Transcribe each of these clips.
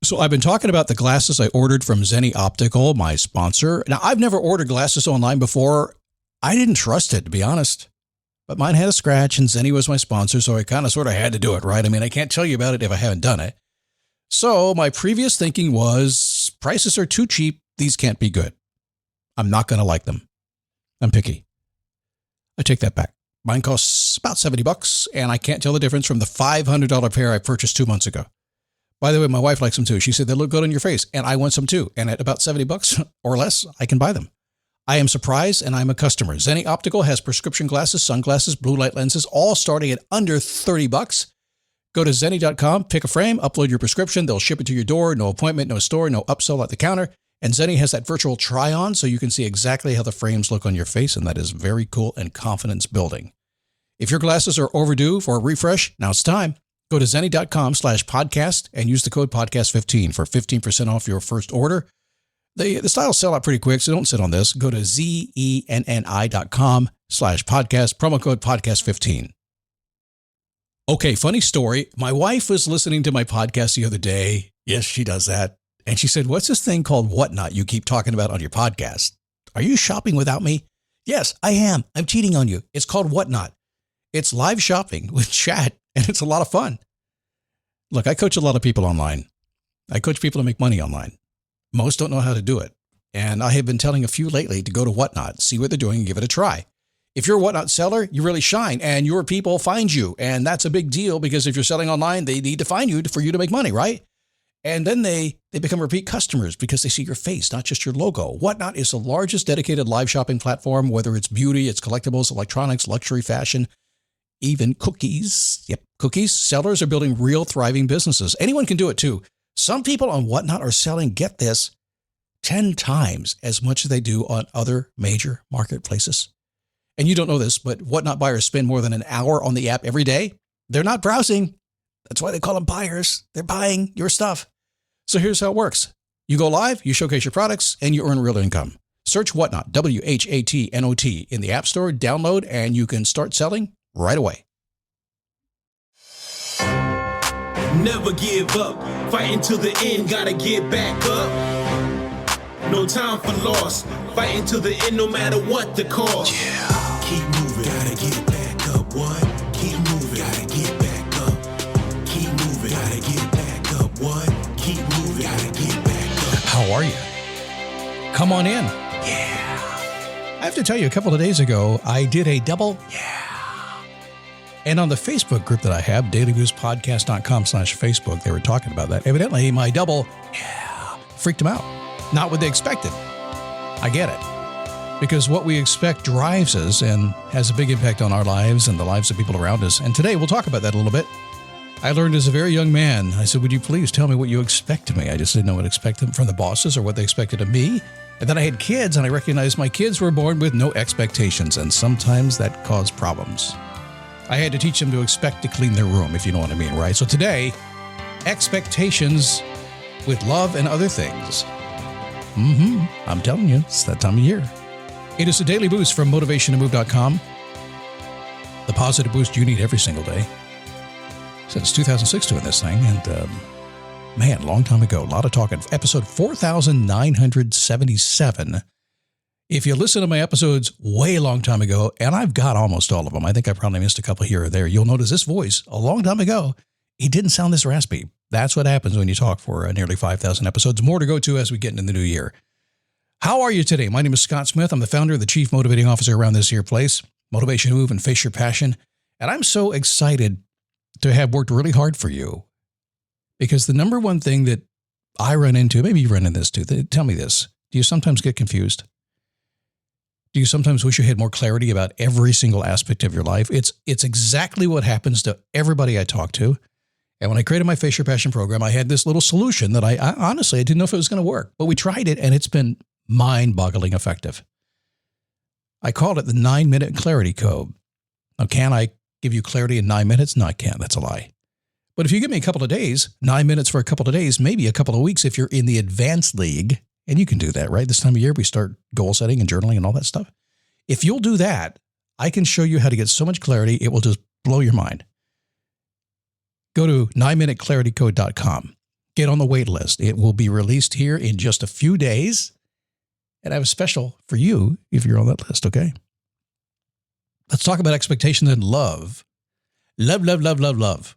So I've been talking about the glasses I ordered from Zenni Optical, my sponsor. Now, I've never ordered glasses online before. I didn't trust it, to be honest. But mine had a scratch, and Zenni was my sponsor, so I kind of sort of had to do it, right? I mean, I can't tell you about it if I haven't done it. So my previous thinking was, prices are too cheap. These can't be good. I'm not going to like them. I'm picky. I take that back. Mine costs about $70, and I can't tell the difference from the $500 pair I purchased 2 months ago. By the way, my wife likes them too. She said they look good on your face, and I want some too. And at about $70 or less, I can buy them. I am surprised, and I'm a customer. Zenni Optical has prescription glasses, sunglasses, blue light lenses, all starting at under $30. Go to Zenni.com, pick a frame, upload your prescription. They'll ship it to your door. No appointment, no store, no upsell at the counter. And Zenni has that virtual try-on, so you can see exactly how the frames look on your face, and that is very cool and confidence building. If your glasses are overdue for a refresh, now it's time. Go to Zenni.com/podcast and use the code podcast15 for 15% off your first order. The styles sell out pretty quick, so don't sit on this. Go to Zenni.com/podcast, promo code podcast15. Okay, funny story. My wife was listening to my podcast the other day. Yes, she does that. And she said, "What's this thing called Whatnot you keep talking about on your podcast? Are you shopping without me?" Yes, I am. I'm cheating on you. It's called Whatnot. It's live shopping with chat, and it's a lot of fun. Look, I coach a lot of people online. I coach people to make money online. Most don't know how to do it. And I have been telling a few lately to go to Whatnot, see what they're doing, and give it a try. If you're a Whatnot seller, you really shine, and your people find you. And that's a big deal because if you're selling online, they need to find you for you to make money, right? And then they become repeat customers because they see your face, not just your logo. Whatnot is the largest dedicated live shopping platform, whether it's beauty, it's collectibles, electronics, luxury, fashion, even cookies. Yep, cookies. Sellers are building real thriving businesses. Anyone can do it too. Some people on Whatnot are selling, get this, 10 times as much as they do on other major marketplaces. And you don't know this, but Whatnot buyers spend more than an hour on the app every day. They're not browsing. That's why they call them buyers. They're buying your stuff. So here's how it works. You go live, you showcase your products, and you earn real income. Search Whatnot, WHATNOT, in the App Store, download, and you can start selling right away. Never give up. Fighting till the end, gotta get back up. No time for loss. Fighting till the end, no matter what the cost. Yeah. Keep moving, gotta get back up. What? Keep moving, gotta get back up. Keep moving, gotta get back up. What? Keep moving, gotta get back up. How are you? Come on in. Yeah. I have to tell you, a couple of days ago, I did a double. Yeah. And on the Facebook group that I have, dailyboostpodcast.com/Facebook, they were talking about that. Evidently, my double, freaked them out. Not what they expected. I get it. Because what we expect drives us and has a big impact on our lives and the lives of people around us. And today, we'll talk about that a little bit. I learned as a very young man, I said, would you please tell me what you expect of me? I just didn't know what to expect from the bosses or what they expected of me. And then I had kids, and I recognized my kids were born with no expectations, and sometimes that caused problems. I had to teach them to expect to clean their room, if you know what I mean, right? So today, expectations with love and other things. I'm telling you, it's that time of year. It is a daily boost from motivationtomove.com. The positive boost you need every single day. Since 2006 doing this thing, and man, long time ago, a lot of talking. Episode 4,977. If you listen to my episodes way long time ago, and I've got almost all of them, I think I probably missed a couple here or there, you'll notice this voice a long time ago, it didn't sound this raspy. That's what happens when you talk for nearly 5,000 episodes. More to go to as we get into the new year. How are you today? My name is Scott Smith. I'm the founder, the chief motivating officer around this here place, Motivation Move and Face Your Passion. And I'm so excited to have worked really hard for you, because the number one thing that I run into, maybe you run into this too, tell me this. Do you sometimes get confused? Do you sometimes wish you had more clarity about every single aspect of your life? It's exactly what happens to everybody I talk to. And when I created my Face Your Passion program, I had this little solution that I honestly, I didn't know if it was going to work, but we tried it and it's been mind-boggling effective. I called it the 9-minute clarity code. Now, can I give you clarity in 9 minutes? No, I can't. That's a lie. But if you give me a couple of days, 9 minutes for a couple of days, maybe a couple of weeks if you're in the advanced league, and you can do that, right? This time of year, we start goal setting and journaling and all that stuff. If you'll do that, I can show you how to get so much clarity, it will just blow your mind. Go to 9minuteclaritycode.com. Get on the wait list. It will be released here in just a few days. And I have a special for you if you're on that list, okay? Let's talk about expectations and love. Love, love, love, love, love.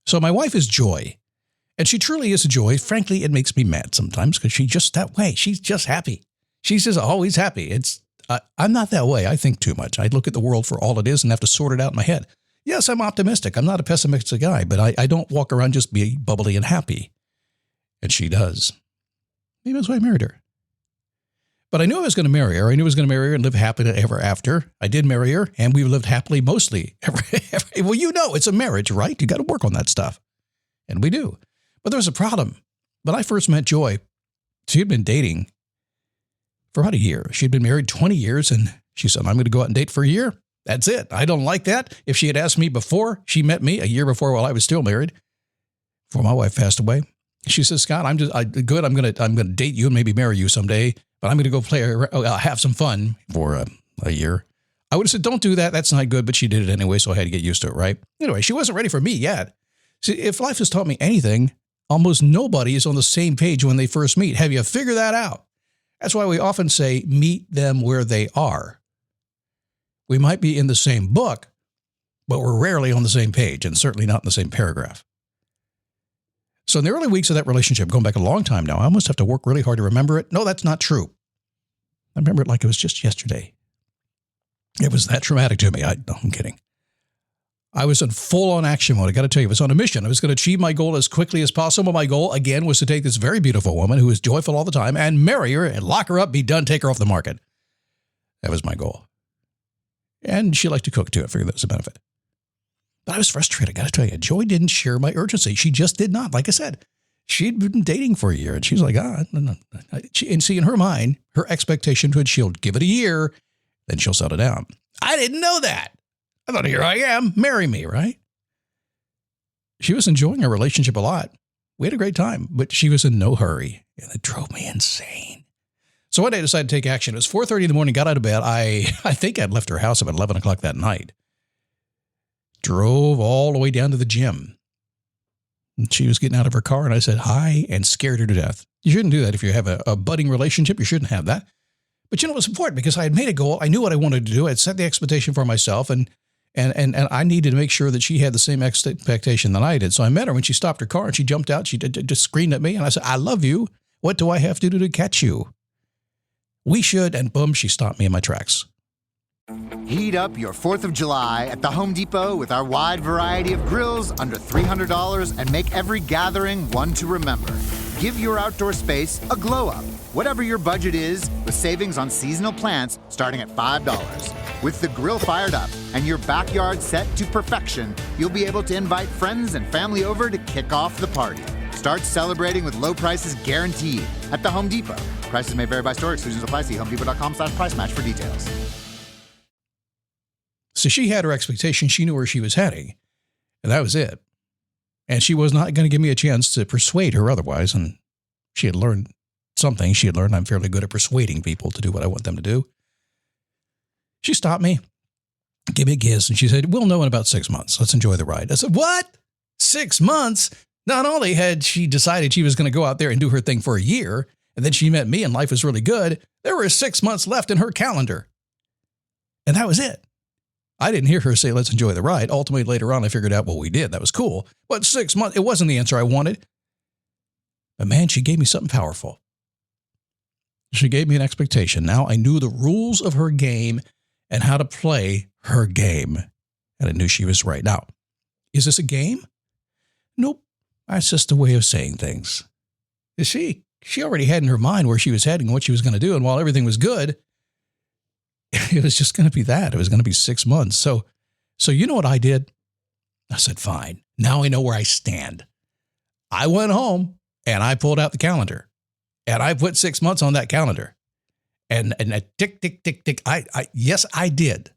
So my wife is Joy. And she truly is a joy. Frankly, it makes me mad sometimes because she's just that way. She's just happy. She's just always happy. I'm not that way. I think too much. I look at the world for all it is and have to sort it out in my head. Yes, I'm optimistic. I'm not a pessimistic guy, but I don't walk around just being bubbly and happy. And she does. Maybe that's why I married her. But I knew I was going to marry her. I knew I was going to marry her and live happily ever after. I did marry her, and we lived happily mostly ever. Well, you know, it's a marriage, right? You got to work on that stuff. And we do. But there was a problem. When I first met Joy, she had been dating for about a year. She had been married 20 years, and she said, I'm going to go out and date for a year. That's it. I don't like that. If she had asked me before she met me, a year before while I was still married, before my wife passed away, she says, Scott, I'm going to date you and maybe marry you someday, but I'm going to go have some fun for a year. I would have said, don't do that. That's not good. But she did it anyway, so I had to get used to it, right? Anyway, she wasn't ready for me yet. See, if life has taught me anything, almost nobody is on the same page when they first meet. Have you figured that out? That's why we often say, meet them where they are. We might be in the same book, but we're rarely on the same page and certainly not in the same paragraph. So in the early weeks of that relationship, going back a long time now, I almost have to work really hard to remember it. No, that's not true. I remember it like it was just yesterday. It was that traumatic to me. No, I'm kidding. I was in full-on action mode. I got to tell you, I was on a mission. I was going to achieve my goal as quickly as possible. My goal, again, was to take this very beautiful woman who is joyful all the time and marry her and lock her up, be done, take her off the market. That was my goal. And she liked to cook, too. I figured that was a benefit. But I was frustrated. I got to tell you, Joy didn't share my urgency. She just did not. Like I said, she'd been dating for a year, and she's like, no. And see, in her mind, her expectation was she'll give it a year, then she'll settle down. I didn't know that. I thought, here I am, marry me, right? She was enjoying our relationship a lot. We had a great time, but she was in no hurry, and it drove me insane. So one day I decided to take action. It was 4:30 in the morning, got out of bed. I think I'd left her house about 11 o'clock that night. Drove all the way down to the gym. And she was getting out of her car, and I said hi and scared her to death. You shouldn't do that if you have a budding relationship. You shouldn't have that. But you know, it was important because I had made a goal. I knew what I wanted to do. I had set the expectation for myself, and I needed to make sure that she had the same expectation that I did. So I met her when she stopped her car and she jumped out. She just screamed at me, and I said, I love you. What do I have to do to catch you? We should. And boom, she stopped me in my tracks. Heat up your 4th of July at the Home Depot with our wide variety of grills under $300 and make every gathering one to remember. Give your outdoor space a glow up, whatever your budget is, with savings on seasonal plants starting at $5. With the grill fired up and your backyard set to perfection, you'll be able to invite friends and family over to kick off the party. Start celebrating with low prices guaranteed at the Home Depot. Prices may vary by store. Exclusions apply. See homedepot.com/price match for details. So she had her expectation. She knew where she was heading, and that was it. And she was not going to give me a chance to persuade her otherwise. And she had learned something. She had learned I'm fairly good at persuading people to do what I want them to do. She stopped me, gave me a kiss, and she said, we'll know in about 6 months. Let's enjoy the ride. I said, what? 6 months? Not only had she decided she was going to go out there and do her thing for a year, and then she met me and life was really good, there were 6 months left in her calendar. And that was it. I didn't hear her say, let's enjoy the ride. Ultimately, later on, I figured out, well, we did. That was cool. But 6 months, it wasn't the answer I wanted. But man, she gave me something powerful. She gave me an expectation. Now I knew the rules of her game and how to play her game. And I knew she was right. Now, is this a game? Nope. That's just a way of saying things. You see, she already had in her mind where she was heading and what she was going to do. And while everything was good, it was just going to be that. It was going to be 6 months. So you know what I did? I said, fine. Now I know where I stand. I went home and I pulled out the calendar and I put 6 months on that calendar and I tick, tick, tick, tick. Yes, I did.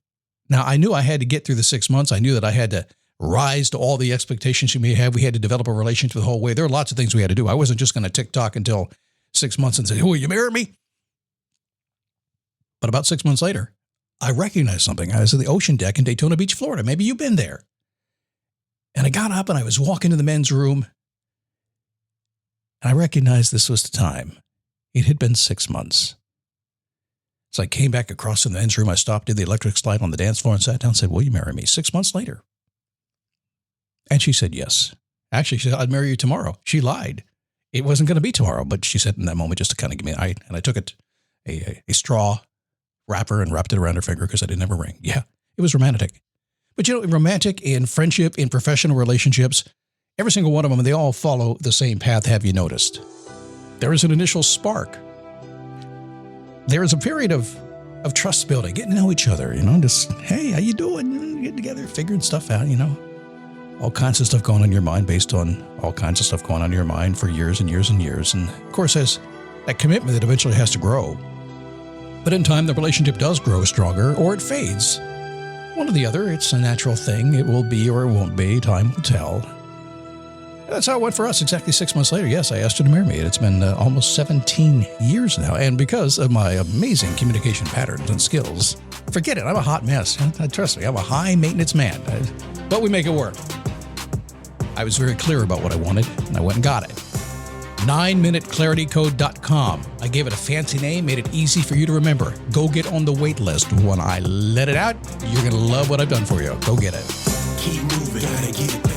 Now I knew I had to get through the 6 months. I knew that I had to rise to all the expectations we had. We had to develop a relationship the whole way. There are lots of things we had to do. I wasn't just going to tick-tock until 6 months and say, will you marry me? But about 6 months later, I recognized something. I was at the ocean deck in Daytona Beach, Florida. Maybe you've been there. And I got up and I was walking to the men's room. I recognized this was the time. It had been 6 months. So I came back across in the men's room. I stopped, did the electric slide on the dance floor and sat down and said, will you marry me? 6 months later. And she said, yes. Actually, she said, I'd marry you tomorrow. She lied. It wasn't going to be tomorrow, but she said in that moment just to kind of give me and I took a straw wrapper and wrapped it around her finger because I didn't have a ring. Yeah, it was romantic. But romantic in friendship, in professional relationships, every single one of them, they all follow the same path, have you noticed? There is an initial spark. There is a period of trust building, getting to know each other, just, hey, how you doing? Getting together, figuring stuff out, all kinds of stuff going on in your mind based on all kinds of stuff going on in your mind for years and years and years. And of course, there's that commitment that eventually has to grow. But in time, the relationship does grow stronger or it fades. One or the other, it's a natural thing. It will be or it won't be. Time will tell. That's how it went for us exactly 6 months later. Yes, I asked her to marry me. It's been almost 17 years now. And because of my amazing communication patterns and skills, forget it. I'm a hot mess. Trust me, I'm a high maintenance man. But we make it work. I was very clear about what I wanted, and I went and got it. 9minuteclaritycode.com. I gave it a fancy name, made it easy for you to remember. Go get on the wait list. When I let it out, you're going to love what I've done for you. Go get it. Keep moving, gotta get it.